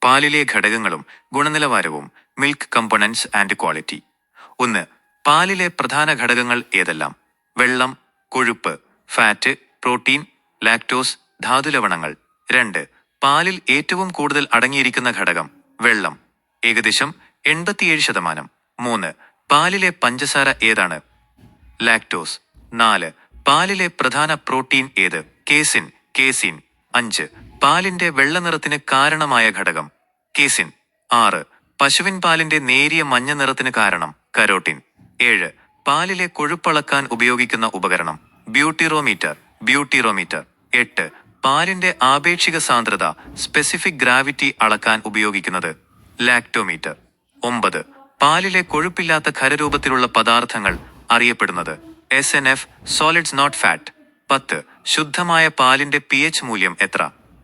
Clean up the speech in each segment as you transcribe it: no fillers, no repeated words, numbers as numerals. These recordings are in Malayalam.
പാലിലെ ഘടകങ്ങളും ഗുണനിലവാരവും. Milk components and quality. 1. പാലിലെ പ്രധാന ഘടകങ്ങൾ ഏതെല്ലാം? വെള്ളം, കൊഴുപ്പ്, ഫാറ്റ്, പ്രോട്ടീൻ, ലാക്ടോസ്, ധാതുലവണങ്ങൾ. 2. പാലിൽ ഏറ്റവും കൂടുതൽ അടങ്ങിയിരിക്കുന്ന ഘടകം? വെള്ളം, ഏകദേശം 87%. 3. പാലിലെ പഞ്ചസാര ഏതാണ്? ലാക്ടോസ്. 4. പാലിലെ പ്രധാന പ്രോട്ടീൻ ഏത്? കേസിൻ. 5. പാലിന്റെ വെള്ളനിറത്തിന് കാരണമായ ഘടകം? കേസിൻ. 6. പശുവിൻ പാലിന്റെ നേരിയ മഞ്ഞ നിറത്തിന് കാരണം? കരോട്ടിൻ. 7. പാലിലെ കൊഴുപ്പളക്കാൻ ഉപയോഗിക്കുന്ന ഉപകരണം? ബ്യൂട്ടിറോമീറ്റർ. 8. പാലിന്റെ ആപേക്ഷിക സാന്ദ്രത സ്പെസിഫിക് ഗ്രാവിറ്റി അളക്കാൻ ഉപയോഗിക്കുന്നത്? ലാക്ടോമീറ്റർ. 9. പാലിലെ കൊഴുപ്പില്ലാത്ത ഖരരൂപത്തിലുള്ള പദാർത്ഥങ്ങൾ അറിയപ്പെടുന്നത്? SNF, solids not fat. 10. ശുദ്ധമായ പാലിന്റെ pH മൂല്യം എത്ര?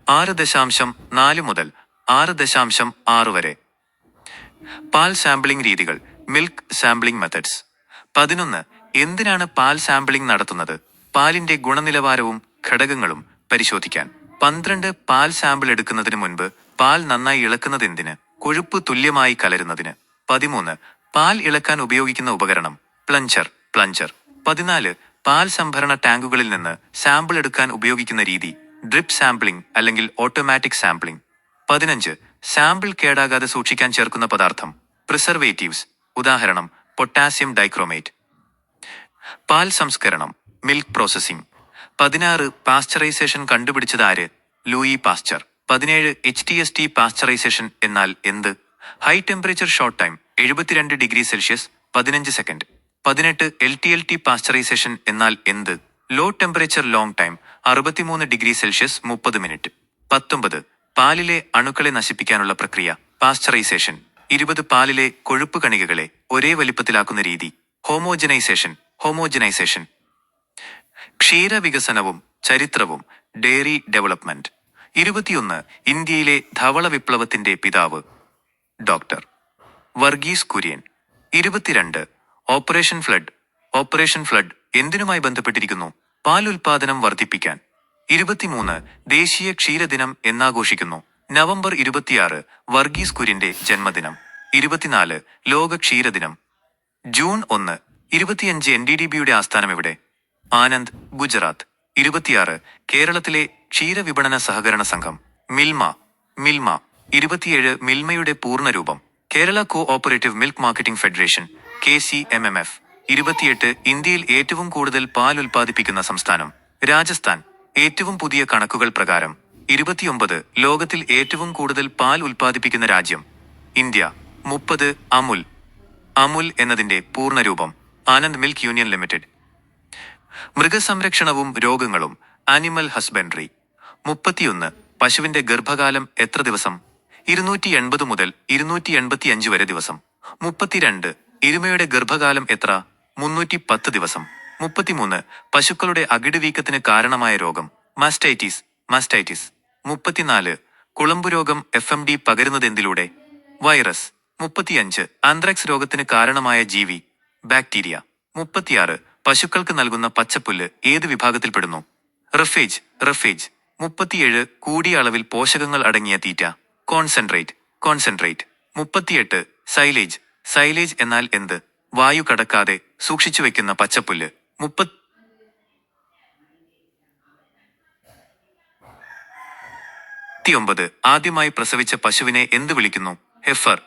6.4 മുതൽ 6.6 വരെ. പാൽ സാമ്പിളിംഗ് രീതികൾ. Milk sampling methods. 11. എന്തിനാണ് പാൽ സാമ്പിളിംഗ് നടത്തുന്നത്? പാലിന്റെ ഗുണനിലവാരവും ഘടകങ്ങളും പരിശോധിക്കാൻ. 12. പാൽ സാമ്പിൾ എടുക്കുന്നതിന് മുൻപ് പാൽ നന്നായി ഇളക്കുന്നതെന്തിന്? കൊഴുപ്പ് തുല്യമായി കലരുന്നതിന്. 13. പാൽ ഇളക്കാൻ ഉപയോഗിക്കുന്ന ഉപകരണം? പ്ലഞ്ചർ. 14. പാൽ സംഭരണ ടാങ്കുകളിൽ നിന്ന് സാമ്പിൾ എടുക്കാൻ ഉപയോഗിക്കുന്ന രീതി? ഡ്രിപ്പ് സാമ്പിളിംഗ് അല്ലെങ്കിൽ ഓട്ടോമാറ്റിക് സാമ്പിളിംഗ്. 15. സാമ്പിൾ കേടാകാതെ സൂക്ഷിക്കാൻ ചേർക്കുന്ന പദാർത്ഥം? പ്രിസർവേറ്റീവ്സ്. ഉദാഹരണം പൊട്ടാസ്യം ഡൈക്രോമേറ്റ്. പാൽ സംസ്കരണം. Milk processing. 16. പാസ്ചറൈസേഷൻ കണ്ടുപിടിച്ചത് ആര്? Louis Pasteur. 17. HTST പാസ്ചറൈസേഷൻ എന്നാൽ എന്ത്? High temperature short time 72 degree Celsius 15 second. 18. LTLT pasteurisation എന്നാൽ എന്ത്? Low temperature long time 63 degree Celsius 30 minute. 19. പാലിലെ അണുക്കളെ നശിപ്പിക്കാനുള്ള പ്രക്രിയ? പാസ്ചറൈസേഷൻ. 20. പാലിലെ കൊഴുപ്പ് കണികകളെ ഒരേ വലിപ്പത്തിലാക്കുന്ന രീതി? ഹോമോജനൈസേഷൻ. ക്ഷീരവികസനവും ചരിത്രവും. Dairy development. 21. ഇന്ത്യയിലെ ധവള വിപ്ലവത്തിന്റെ പിതാവ്? Doctor Varghese Kurien. 22. Operation flood എന്തിനുമായി ബന്ധപ്പെട്ടിരിക്കുന്നു? പാൽ ഉൽപാദനം വർദ്ധിപ്പിക്കാൻ. 23. ദേശീയ ക്ഷീരദിനം എന്നാഘോഷിക്കുന്നു? നവംബർ 26 വർഗീസ് കുര്യന്റെ ജന്മദിനം. 24. ലോക ക്ഷീരദിനം ജൂൺ 1. 25. NDDBയുടെ ആസ്ഥാനം എവിടെ? ആനന്ദ്, ഗുജറാത്ത്. 26. കേരളത്തിലെ ക്ഷീരവിപണന സഹകരണ സംഘം? മിൽമ. 27. മിൽമയുടെ പൂർണ്ണരൂപം? Kerala cooperative milk marketing federation, KCMMF. 28. ഇന്ത്യയിൽ ഏറ്റവും കൂടുതൽ പാൽ ഉൽപ്പാദിപ്പിക്കുന്ന സംസ്ഥാനം? രാജസ്ഥാൻ. ഏറ്റവും പുതിയ കണക്കുകൾ പ്രകാരം. 29. ലോകത്തിൽ ഏറ്റവും കൂടുതൽ പാൽ ഉൽപ്പാദിപ്പിക്കുന്ന രാജ്യം? ഇന്ത്യ. 30. അമുൽ എന്നതിന്റെ പൂർണ്ണരൂപം? Anand milk union limited. മൃഗസംരക്ഷണവും രോഗങ്ങളും. Animal husbandry. 31. പശുവിന്റെ ഗർഭകാലം എത്ര ദിവസം? 280 മുതൽ 285 വരെ ദിവസം. 32. എരുമയുടെ ഗർഭകാലം എത്ര? 310 ദിവസം. 33. പശുക്കളുടെ അകിടുവീക്കത്തിന് കാരണമായ രോഗം? മസ്റ്റൈറ്റിസ്. 34. കുളമ്പുരോഗം FMD പകരുന്നതെന്തിലൂടെ? വൈറസ്. 35. ആന്ത്രാക്സ് രോഗത്തിന് കാരണമായ ജീവി? ബാക്ടീരിയ. 36. പശുക്കൾക്ക് നൽകുന്ന പച്ചപ്പുല്ല് ഏത് വിഭാഗത്തിൽപ്പെടുന്നു? റഫേജ്. 37. കൂടിയ അളവിൽ പോഷകങ്ങൾ അടങ്ങിയ തീറ്റ? കോൺസെൻട്രേറ്റ്. 38. സൈലേജ് എന്നാൽ എന്ത്? വായു കടക്കാതെ സൂക്ഷിച്ചുവെക്കുന്ന പച്ചപ്പുല്ല്. 39. ആദ്യമായി പ്രസവിച്ച പശുവിനെ എന്ത് വിളിക്കുന്നു? ഹെയ്ഫർ.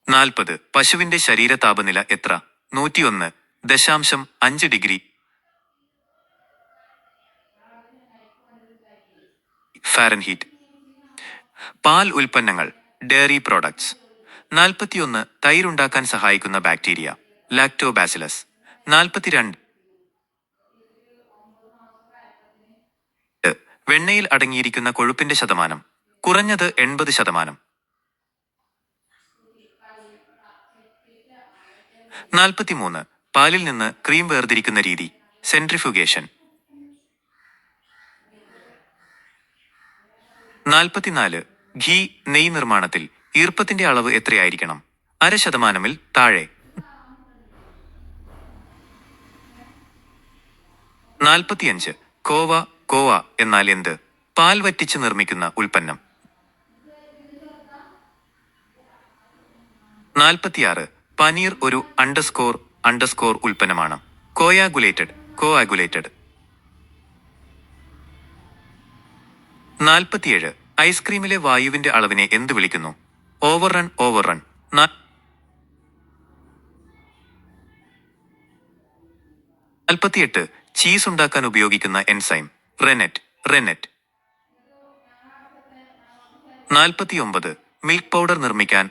40. പശുവിന്റെ ശരീര താപനില എത്ര? 101.5 ഡിഗ്രി ഫാരൻഹീറ്റ്. പാൽ ഉൽപ്പന്നങ്ങൾ. Diary products. 41. തൈരുണ്ടാക്കാൻ സഹായിക്കുന്ന ബാക്ടീരിയ? ലാക്ടോബാസിലസ്. 42. വെണ്ണയിൽ അടങ്ങിയിരിക്കുന്ന കൊഴുപ്പിന്റെ ശതമാനം? കുറഞ്ഞത് 80%. 43. പാലിൽ നിന്ന് ക്രീം വേർതിരിക്കുന്ന രീതി? സെൻട്രിഫ്യൂഗേഷൻ. 44. ഘീ, നെയ് നിർമ്മാണത്തിൽ ഈർപ്പത്തിന്റെ അളവ് എത്രയായിരിക്കണം? 0.5%-ൽ താഴെ. 45. കോവ കോവ എന്നാൽ എന്ത്? പാൽ വറ്റിച്ച് നിർമ്മിക്കുന്ന ഉൽപ്പന്നം. 46. പനീർ ഒരു അണ്ടർസ്കോർ ഉൽപ്പന്നമാണ്. കോയാഗുലേറ്റഡ്. 47. ഐസ്ക്രീമിലെ വായുവിന്റെ അളവിനെ എന്ത് വിളിക്കുന്നു? ഓവർറൺ. 48. ചീസ് ഉണ്ടാക്കാൻ ഉപയോഗിക്കുന്ന എൻസൈം. റെനെറ്റ്. 49. മിൽക്ക് പൗഡർ നിർമ്മിക്കാൻ